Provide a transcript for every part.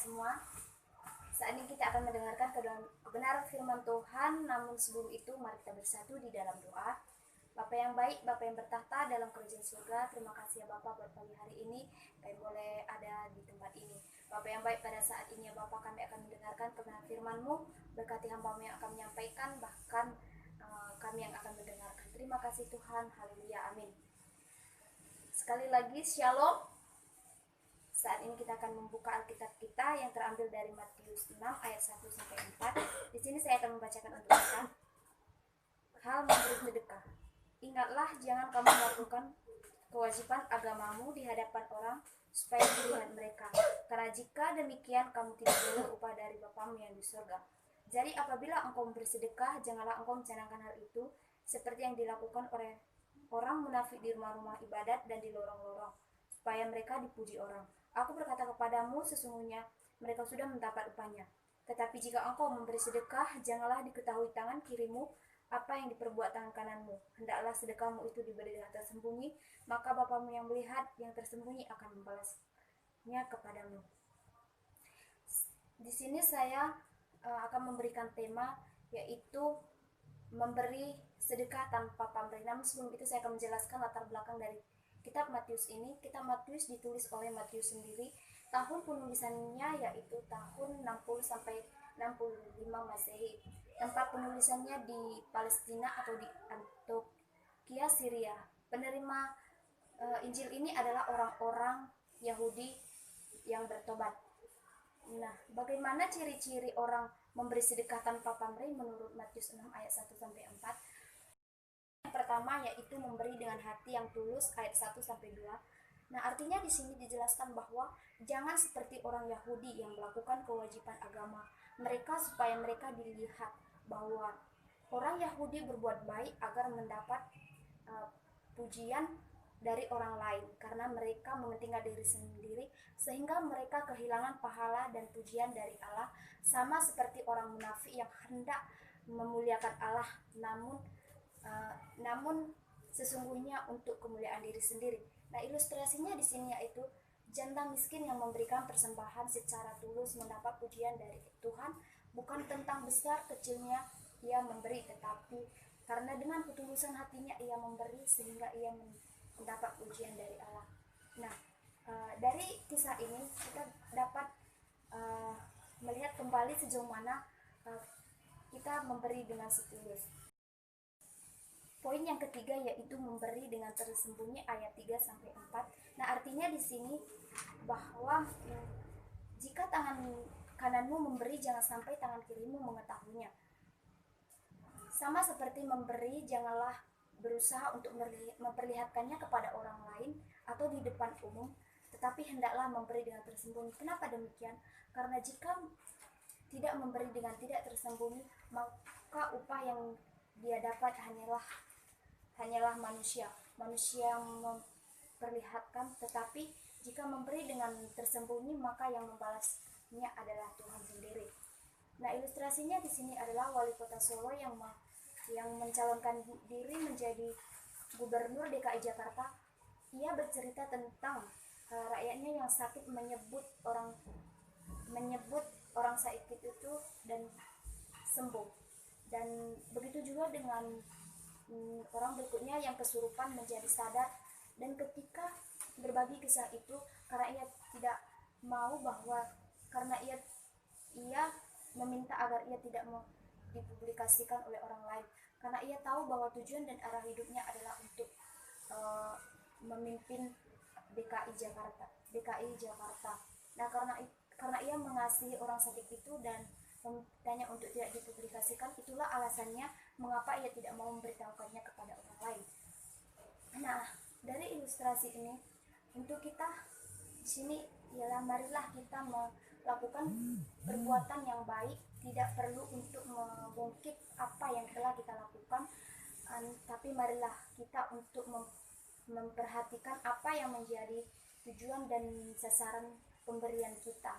semua. Saat ini kita akan mendengarkan kebenaran firman Tuhan. Namun sebelum itu mari kita bersatu di dalam doa. Bapa yang baik, Bapa yang bertahta dalam kerajaan surga, terima kasih ya Bapa buat pagi hari ini kami boleh ada di tempat ini. Bapa yang baik, pada saat ini ya Bapa, kami akan mendengarkan kebenaran firman-Mu. Berkati hamba-Mu yang akan menyampaikan, bahkan kami yang akan mendengarkan. Terima kasih Tuhan, haleluya, amin. Sekali lagi shalom. Saat ini kita akan membuka Alkitab kita yang terambil dari Matius 6 ayat 1 sampai 4. Di sini saya akan membacakan untuk kita. Hal memberi sedekah. Ingatlah, jangan kamu melakukan kewajiban agamamu di hadapan orang supaya dilihat mereka. Karena jika demikian kamu tidak boleh upah dari Bapamu yang di surga. Jadi apabila engkau memberi sedekah, janganlah engkau mencanangkan hal itu seperti yang dilakukan oleh orang munafik di rumah-rumah ibadat dan di lorong-lorong, supaya mereka dipuji orang. Aku berkata kepadamu, sesungguhnya mereka sudah mendapat upahnya. Tetapi jika engkau memberi sedekah, janganlah diketahui tangan kirimu apa yang diperbuat tangan kananmu. Hendaklah sedekahmu itu diberi dengan tersembunyi, maka Bapamu yang melihat yang tersembunyi akan membalasnya kepadamu. Di sini saya akan memberikan tema, yaitu memberi sedekah tanpa pamrih. Namun sebelum itu saya akan menjelaskan latar belakang dari kitab Matius ini. Kitab Matius ditulis oleh Matius sendiri. Tahun penulisannya yaitu tahun 60 sampai 65 Masehi. Tempat penulisannya di Palestina atau di Antioquia, Syria. Penerima Injil ini adalah orang-orang Yahudi yang bertobat. Nah, bagaimana ciri-ciri orang memberi sedekah tanpa pamrih menurut Matius 6 ayat 1 sampai 4? Yang pertama yaitu memberi dengan hati yang tulus, ayat 1 sampai 2. Nah, artinya di sini dijelaskan bahwa jangan seperti orang Yahudi yang melakukan kewajiban agama mereka supaya mereka dilihat bahwa orang Yahudi berbuat baik agar mendapat pujian dari orang lain, karena mereka mementingkan diri sendiri sehingga mereka kehilangan pahala dan pujian dari Allah, sama seperti orang munafik yang hendak memuliakan Allah namun sesungguhnya untuk kemuliaan diri sendiri. Nah, ilustrasinya di sini yaitu janda miskin yang memberikan persembahan secara tulus mendapat pujian dari Tuhan, bukan tentang besar kecilnya ia memberi, tetapi karena dengan ketulusan hatinya ia memberi sehingga ia mendapat pujian dari Allah. Nah, dari kisah ini kita dapat melihat kembali sejauh mana kita memberi dengan setulus. Poin yang ketiga yaitu memberi dengan tersembunyi, ayat 3 sampai 4. Nah, artinya di sini bahwa jika tangan kananmu memberi, jangan sampai tangan kirimu mengetahuinya. Sama seperti memberi, janganlah berusaha untuk memperlihatkannya kepada orang lain atau di depan umum, tetapi hendaklah memberi dengan tersembunyi. Kenapa demikian? Karena jika tidak memberi dengan tidak tersembunyi, maka upah yang dia dapat hanyalah manusia yang memperlihatkan. Tetapi jika memberi dengan tersembunyi, maka yang membalasnya adalah Tuhan sendiri. Nah, ilustrasinya di sini adalah wali kota Solo yang mencalonkan diri menjadi gubernur DKI Jakarta. Ia bercerita tentang rakyatnya yang sakit, menyebut orang sakit itu dan sembuh. Dan begitu juga dengan orang berikutnya yang kesurupan menjadi sadar. Dan ketika berbagi kisah itu, karena ia tidak mau karena ia meminta agar ia tidak mau dipublikasikan oleh orang lain, karena ia tahu bahwa tujuan dan arah hidupnya adalah untuk memimpin DKI Jakarta. Nah, karena ia mengasihi orang sakit itu dan memintanya untuk tidak dipublikasikan, itulah alasannya mengapa ia tidak mau memberitahukannya kepada orang lain. Nah, dari ilustrasi ini untuk kita di sini ialah marilah kita melakukan perbuatan yang baik, tidak perlu untuk mengungkit apa yang telah kita lakukan, tapi marilah kita untuk memperhatikan apa yang menjadi tujuan dan sasaran pemberian kita.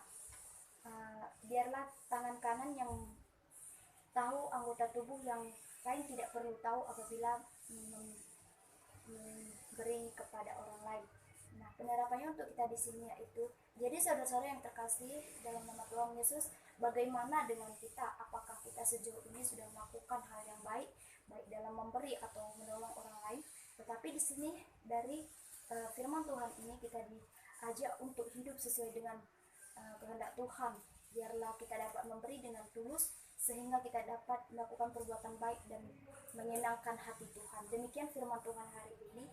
Biarlah tangan kanan yang tahu anggota tubuh yang lain tidak perlu tahu apabila memberi kepada orang lain. Nah, penerapannya untuk kita di sini yaitu Jadi saudara-saudara yang terkasih dalam nama Tuhan Yesus, bagaimana dengan kita? Apakah kita sejauh ini sudah melakukan hal yang baik, baik dalam memberi atau menolong orang lain? Tetapi di sini dari firman Tuhan ini kita diajak untuk hidup sesuai dengan kehendak Tuhan. Biarlah kita dapat memberi dengan tulus sehingga kita dapat melakukan perbuatan baik dan menyenangkan hati Tuhan. Demikian firman Tuhan hari ini.